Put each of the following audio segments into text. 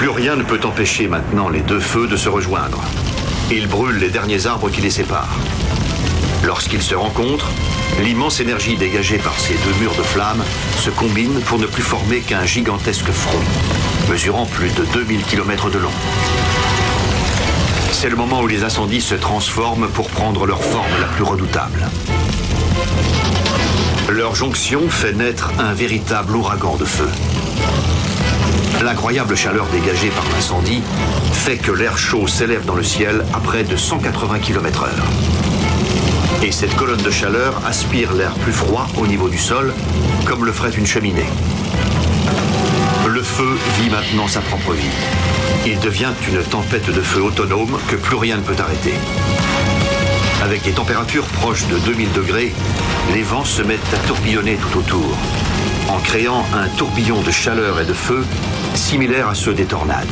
Plus rien ne peut empêcher maintenant les deux feux de se rejoindre. Ils brûlent les derniers arbres qui les séparent. Lorsqu'ils se rencontrent, l'immense énergie dégagée par ces deux murs de flammes se combine pour ne plus former qu'un gigantesque front, mesurant plus de 2000 km de long. C'est le moment où les incendies se transforment pour prendre leur forme la plus redoutable. Leur jonction fait naître un véritable ouragan de feu. L'incroyable chaleur dégagée par l'incendie fait que l'air chaud s'élève dans le ciel à près de 180 km/h. Et cette colonne de chaleur aspire l'air plus froid au niveau du sol, comme le ferait une cheminée. Le feu vit maintenant sa propre vie. Il devient une tempête de feu autonome que plus rien ne peut arrêter. Avec des températures proches de 2000 degrés, les vents se mettent à tourbillonner tout autour, en créant un tourbillon de chaleur et de feu similaire à ceux des tornades.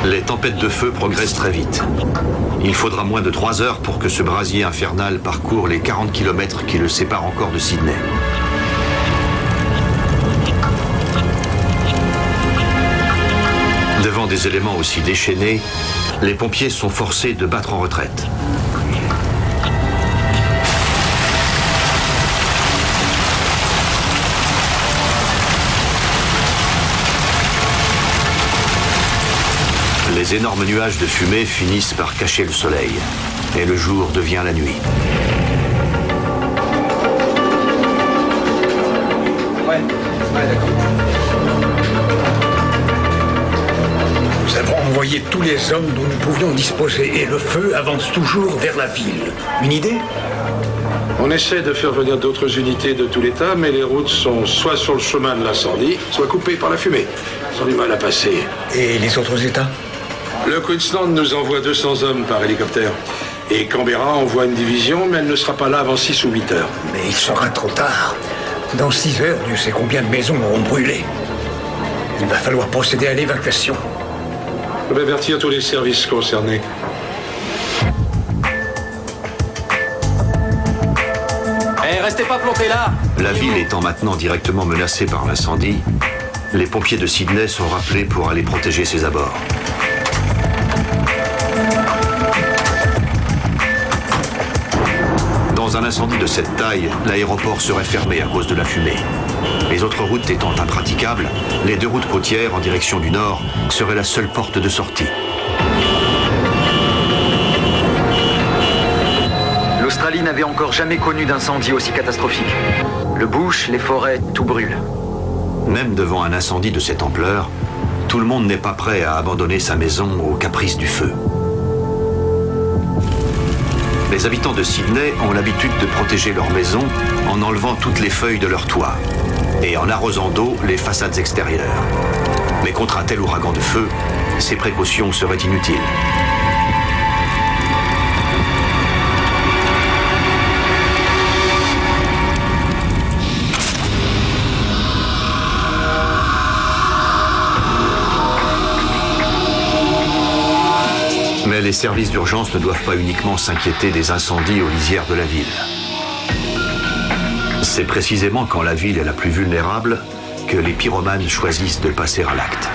Les tempêtes de feu progressent très vite. Il faudra moins de 3 heures pour que ce brasier infernal parcourt les 40 km qui le séparent encore de Sydney. Devant des éléments aussi déchaînés, les pompiers sont forcés de battre en retraite. Les énormes nuages de fumée finissent par cacher le soleil, et le jour devient la nuit. Ouais, d'accord. Nous avons envoyé tous les hommes dont nous pouvions disposer, et le feu avance toujours vers la ville. Une idée ? On essaie de faire venir d'autres unités de tout l'État, mais les routes sont soit sur le chemin de l'incendie, soit coupées par la fumée. Ils ont du mal à passer. Et les autres États ? Le Queensland nous envoie 200 hommes par hélicoptère. Et Canberra envoie une division, mais elle ne sera pas là avant 6 ou 8 heures. Mais il sera trop tard. Dans 6 heures, Dieu sait combien de maisons auront brûlé. Il va falloir procéder à l'évacuation. Je vais avertir tous les services concernés. Restez pas plantés là! La ville étant maintenant directement menacée par l'incendie, les pompiers de Sydney sont rappelés pour aller protéger ses abords. Dans un incendie de cette taille, l'aéroport serait fermé à cause de la fumée. Les autres routes étant impraticables, les deux routes côtières en direction du nord seraient la seule porte de sortie. L'Australie n'avait encore jamais connu d'incendie aussi catastrophique. Le bush, les forêts, tout brûle. Même devant un incendie de cette ampleur, tout le monde n'est pas prêt à abandonner sa maison aux caprices du feu. Les habitants de Sydney ont l'habitude de protéger leur maison en enlevant toutes les feuilles de leur toit et en arrosant d'eau les façades extérieures. Mais contre un tel ouragan de feu, ces précautions seraient inutiles. Mais les services d'urgence ne doivent pas uniquement s'inquiéter des incendies aux lisières de la ville. C'est précisément quand la ville est la plus vulnérable que les pyromanes choisissent de passer à l'acte.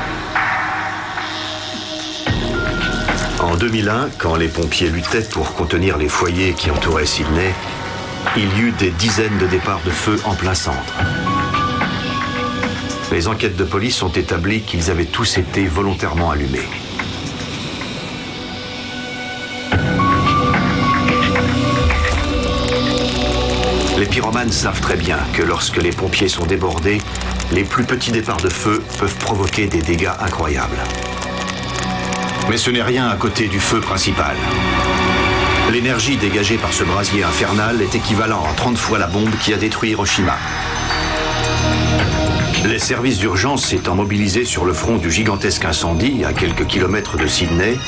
En 2001, quand les pompiers luttaient pour contenir les foyers qui entouraient Sydney, il y eut des dizaines de départs de feu en plein centre. Les enquêtes de police ont établi qu'ils avaient tous été volontairement allumés. Les pyromanes savent très bien que lorsque les pompiers sont débordés, les plus petits départs de feu peuvent provoquer des dégâts incroyables. Mais ce n'est rien à côté du feu principal. L'énergie dégagée par ce brasier infernal est équivalent à 30 fois la bombe qui a détruit Hiroshima. Les services d'urgence étant mobilisés sur le front du gigantesque incendie, à quelques kilomètres de Sydney,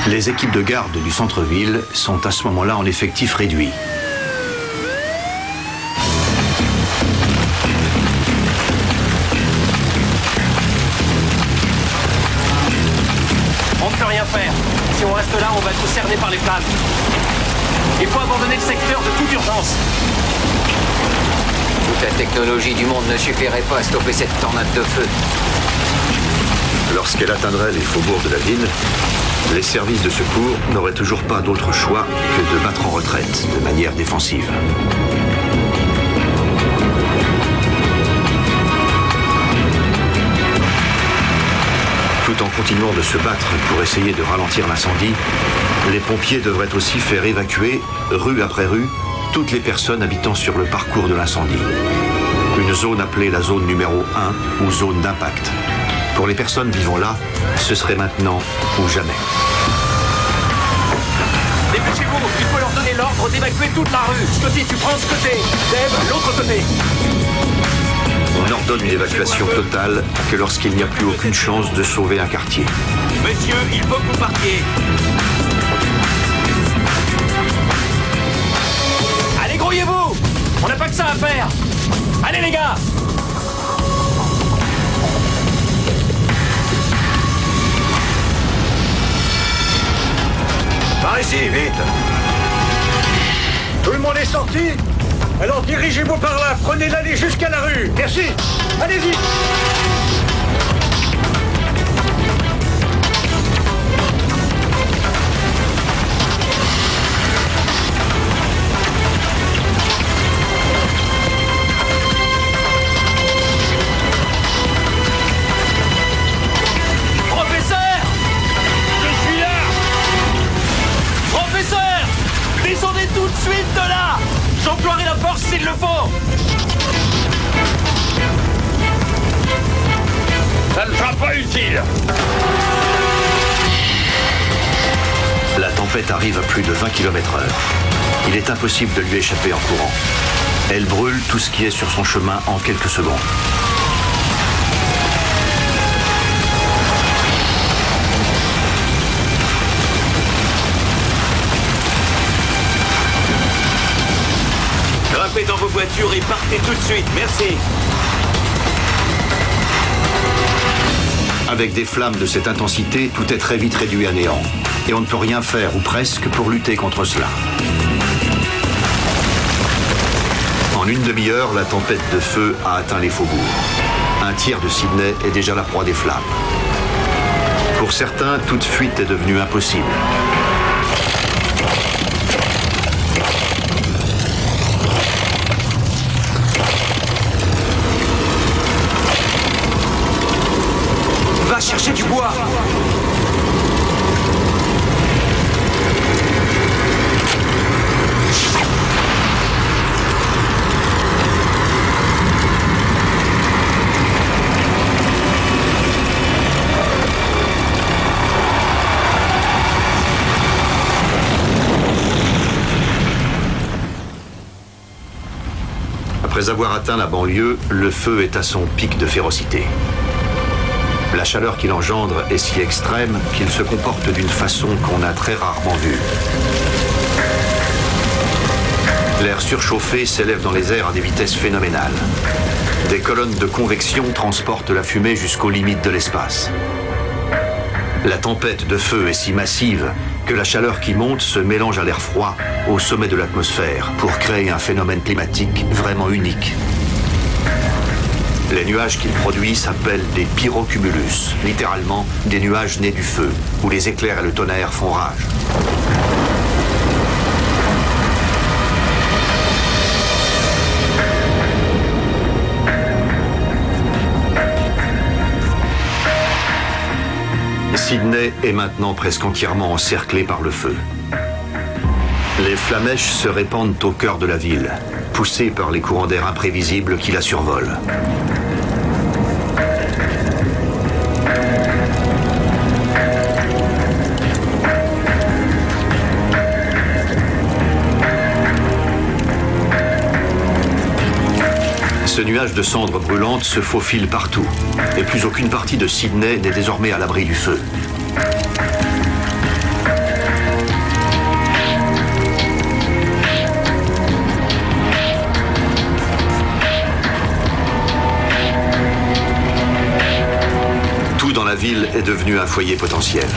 les équipes de garde du centre-ville sont à ce moment-là en effectif réduit. rien faire. Si on reste là, on va être cerné par les flammes. Il faut abandonner le secteur de toute urgence. Toute la technologie du monde ne suffirait pas à stopper cette tornade de feu. Lorsqu'elle atteindrait les faubourgs de la ville, les services de secours n'auraient toujours pas d'autre choix que de battre en retraite de manière défensive. Tout en continuant de se battre pour essayer de ralentir l'incendie, les pompiers devraient aussi faire évacuer, rue après rue, toutes les personnes habitant sur le parcours de l'incendie. Une zone appelée la zone numéro 1 ou zone d'impact. Pour les personnes vivant là, ce serait maintenant ou jamais. Dépêchez-vous, il faut leur donner l'ordre d'évacuer toute la rue. Scotty, tu prends ce côté. Dave, l'autre côté. On ordonne une évacuation totale que lorsqu'il n'y a plus aucune chance de sauver un quartier. Messieurs, il faut que vous partiez. Allez, grouillez-vous. On n'a pas que ça à faire. Allez, les gars. Par ici, vite. Tout le monde est sorti? Alors dirigez-vous par là, prenez l'allée jusqu'à la rue. Merci. Allez-y. Professeur! Je suis là! Professeur! Descendez tout de suite de là! J'emploierai la force s'il le faut! Ça ne sera pas utile. La tempête arrive à plus de 20 km/h. Il est impossible de lui échapper en courant. Elle brûle tout ce qui est sur son chemin en quelques secondes. Grimpez dans vos voitures et partez tout de suite, merci. Avec des flammes de cette intensité, tout est très vite réduit à néant. Et on ne peut rien faire, ou presque, pour lutter contre cela. En une demi-heure, la tempête de feu a atteint les faubourgs. Un tiers de Sydney est déjà la proie des flammes. Pour certains, toute fuite est devenue impossible. Va chercher du bois. Après avoir atteint la banlieue, le feu est à son pic de férocité. La chaleur qu'il engendre est si extrême qu'il se comporte d'une façon qu'on a très rarement vue. L'air surchauffé s'élève dans les airs à des vitesses phénoménales. Des colonnes de convection transportent la fumée jusqu'aux limites de l'espace. La tempête de feu est si massive que la chaleur qui monte se mélange à l'air froid au sommet de l'atmosphère pour créer un phénomène climatique vraiment unique. Les nuages qu'il produit s'appellent des pyrocumulus, littéralement des nuages nés du feu, où les éclairs et le tonnerre font rage. Sydney est maintenant presque entièrement encerclée par le feu. Les flamèches se répandent au cœur de la ville, poussées par les courants d'air imprévisibles qui la survolent. Ce nuage de cendres brûlantes se faufile partout, et plus aucune partie de Sydney n'est désormais à l'abri du feu. ville est devenue un foyer potentiel.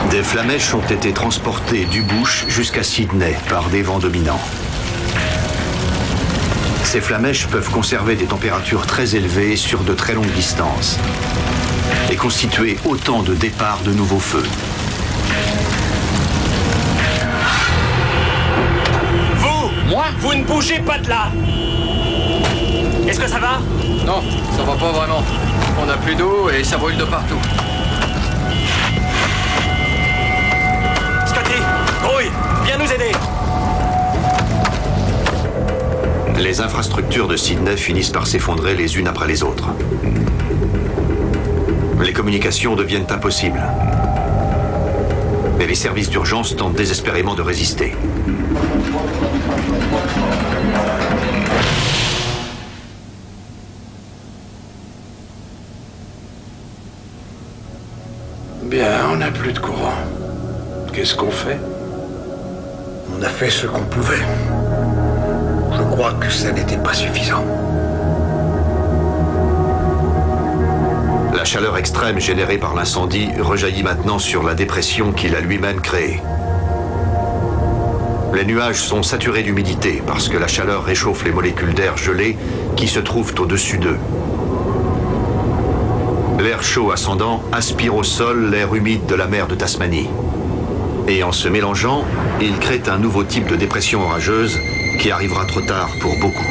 Des flamèches ont été transportées du Bush jusqu'à Sydney par des vents dominants. Ces flamèches peuvent conserver des températures très élevées sur de très longues distances et constituer autant de départs de nouveaux feux. Moi ? Vous ne bougez pas de là. Est-ce que ça va ? Non, ça va pas vraiment. On n'a plus d'eau et ça brûle de partout. Scotty, grouille, viens nous aider. Les infrastructures de Sydney finissent par s'effondrer les unes après les autres. Les communications deviennent impossibles. Et les services d'urgence tentent désespérément de résister. Bien, on n'a plus de courant. Qu'est-ce qu'on fait? On a fait ce qu'on pouvait. Je crois que ça n'était pas suffisant. La chaleur extrême générée par l'incendie rejaillit maintenant sur la dépression qu'il a lui-même créée. Les nuages sont saturés d'humidité parce que la chaleur réchauffe les molécules d'air gelées qui se trouvent au-dessus d'eux. L'air chaud ascendant aspire au sol l'air humide de la mer de Tasmanie. Et en se mélangeant, il crée un nouveau type de dépression orageuse qui arrivera trop tard pour beaucoup.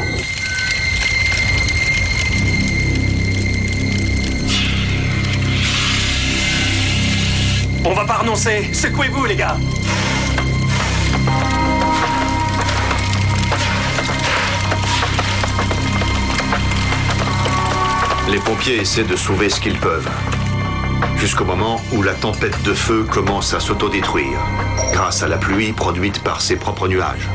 On va pas renoncer. Secouez-vous, les gars. Les pompiers essaient de sauver ce qu'ils peuvent. Jusqu'au moment où la tempête de feu commence à s'autodétruire, grâce à la pluie produite par ses propres nuages.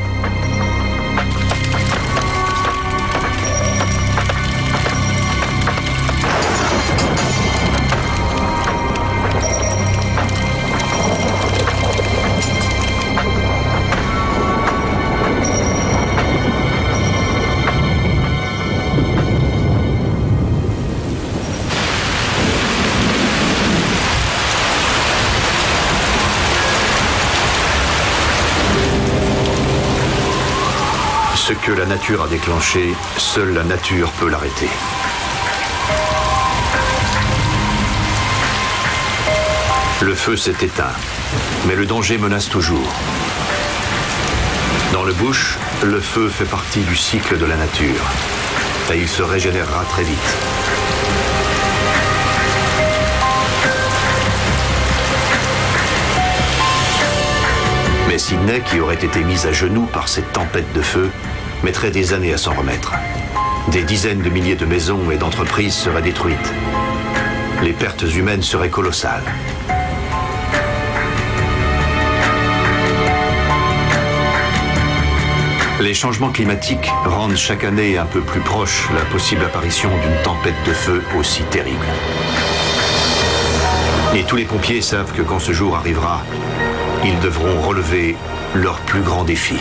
Ce que la nature a déclenché, seule la nature peut l'arrêter. Le feu s'est éteint, mais le danger menace toujours. Dans le bush, le feu fait partie du cycle de la nature, et il se régénérera très vite. Mais Sydney, qui aurait été mise à genoux par cette tempête de feu, mettrait des années à s'en remettre. Des dizaines de milliers de maisons et d'entreprises seraient détruites. Les pertes humaines seraient colossales. Les changements climatiques rendent chaque année un peu plus proche la possible apparition d'une tempête de feu aussi terrible. Et tous les pompiers savent que quand ce jour arrivera, ils devront relever leur plus grand défi.